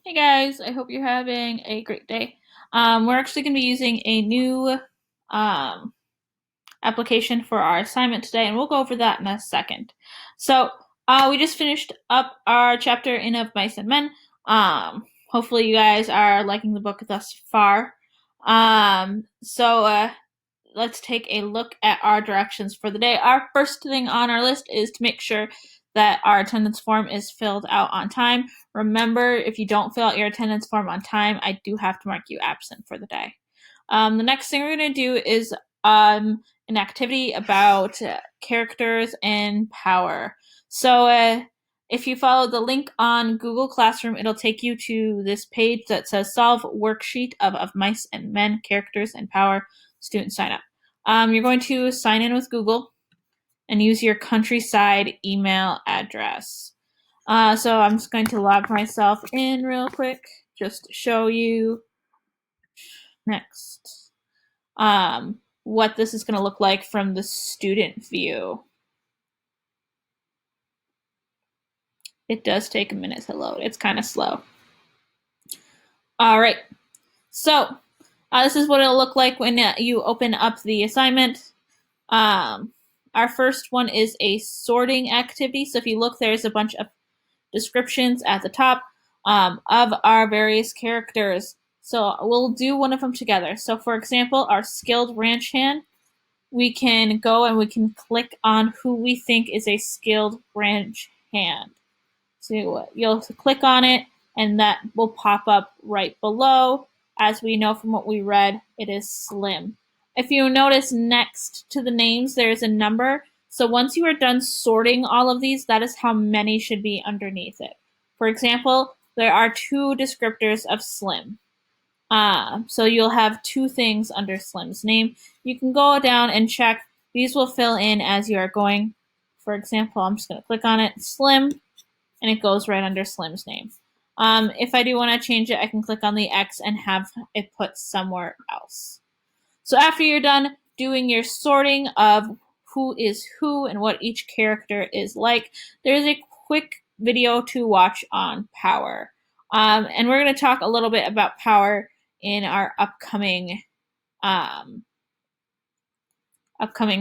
Hey guys, I hope you're having a great day. We're actually going to be using a new um, application for our assignment today, and we'll go over that in a second. So, we just finished up our chapter in Of Mice and Men. Hopefully, you guys are liking the book thus far. Let's take a look at our directions for the day. Our first thing on our list is to make sure that our attendance form is filled out on time. Remember, if you don't fill out your attendance form on time, I do have to mark you absent for the day. The next thing we're going to do is an activity about characters and power. If you follow the link on Google Classroom, it'll take you to this page that says Solve Worksheet of Mice and Men, Characters and Power. Student sign up. You're going to sign in with Google and use your Countryside email address. So I'm just going to log myself in real quick just to show you next what this is going to look like from the student view. It does take a minute to load. It's kind of slow. All right. So this is what it'll look like when you open up the assignment. Our first one is a sorting activity. So if you look, there's a bunch of descriptions at the top of our various characters. So we'll do one of them together. So for example, our skilled ranch hand, we can go and we can click on who we think is a skilled ranch hand. So you'll click on it and that will pop up right below. As we know from what we read, it is Slim. If you notice next to the names, there's a number. So once you are done sorting all of these, that is how many should be underneath it. For example, there are 2 descriptors of Slim. So you'll have 2 things under Slim's name. You can go down and check. These will fill in as you are going. For example, I'm just going to click on it, Slim, and it goes right under Slim's name. If I do want to change it, I can click on the X and have it put somewhere else. So after you're done doing your sorting of who is who and what each character is like, there's a quick video to watch on power. And we're going to talk a little bit about power in our upcoming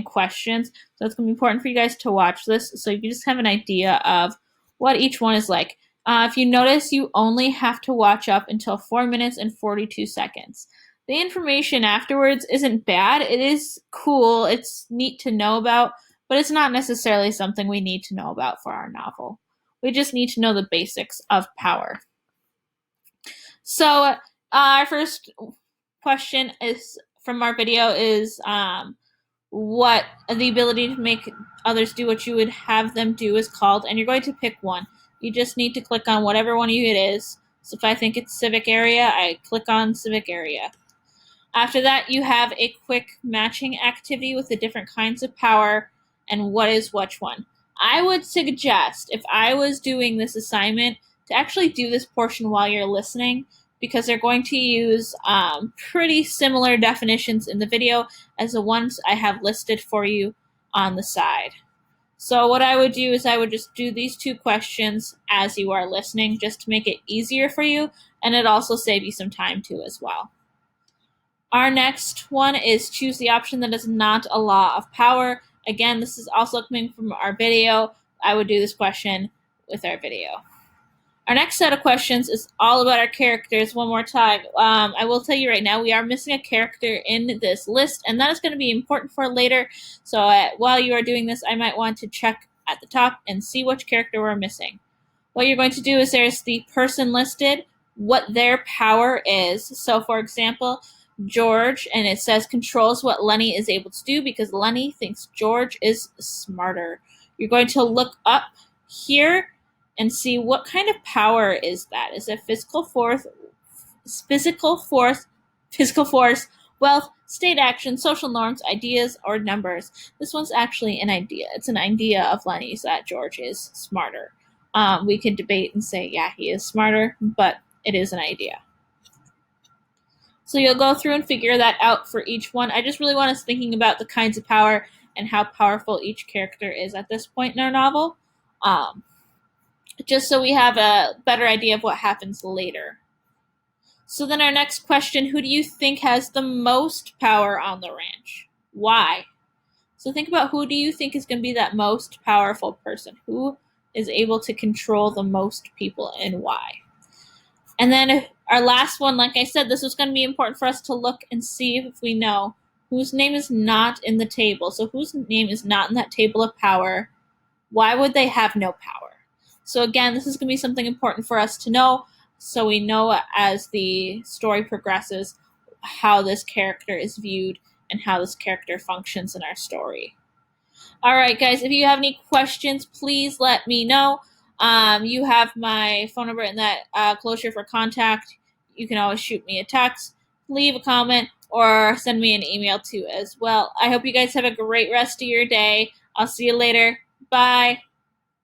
questions. So it's going to be important for you guys to watch this so you just have an idea of what each one is like. If you notice, you only have to watch up until 4 minutes and 42 seconds. The information afterwards isn't bad. It is cool. It's neat to know about, but it's not necessarily something we need to know about for our novel. We just need to know the basics of power. So our first question is from our video is what the ability to make others do what you would have them do is called, and you're going to pick one. You just need to click on whatever one of you it is. So if I think it's civic area, I click on civic area. After that, you have a quick matching activity with the different kinds of power and what is which one. I would suggest, if I was doing this assignment, to actually do this portion while you're listening because they're going to use pretty similar definitions in the video as the ones I have listed for you on the side. So what I would do is I would just do these 2 questions as you are listening just to make it easier for you, and it also save you some time too as well. Our next one is choose the option that is not a law of power. Again, this is also coming from our video. I would do this question with our video. Our next set of questions is all about our characters one more time. I will tell you right now, we are missing a character in this list, and that is going to be important for later. So while you are doing this, I might want to check at the top and see which character we're missing. What you're going to do is there's the person listed, what their power is. So for example, George, and it says controls what Lenny is able to do because Lenny thinks George is smarter. You're going to look up here and see what kind of power is that. Is it physical force, wealth, state action, social norms, ideas, or numbers? This one's actually an idea. It's an idea of Lenny's that George is smarter. We could debate and say, yeah, he is smarter, but it is an idea. So you'll go through and figure that out for each one. I just really want us thinking about the kinds of power and how powerful each character is at this point in our novel. just so we have a better idea of what happens later. So then our next question, who do you think has the most power on the ranch? Why? So think about who do you think is going to be that most powerful person? Who is able to control the most people and why? And then our last one, like I said, this was going to be important for us to look and see if we know whose name is not in the table. So whose name is not in that table of power? Why would they have no power? So again, this is going to be something important for us to know so we know as the story progresses how this character is viewed and how this character functions in our story. All right, guys, if you have any questions, please let me know. You have my phone number in that closure for contact. You can always shoot me a text, leave a comment, or send me an email too as well. I hope you guys have a great rest of your day. I'll see you later. Bye.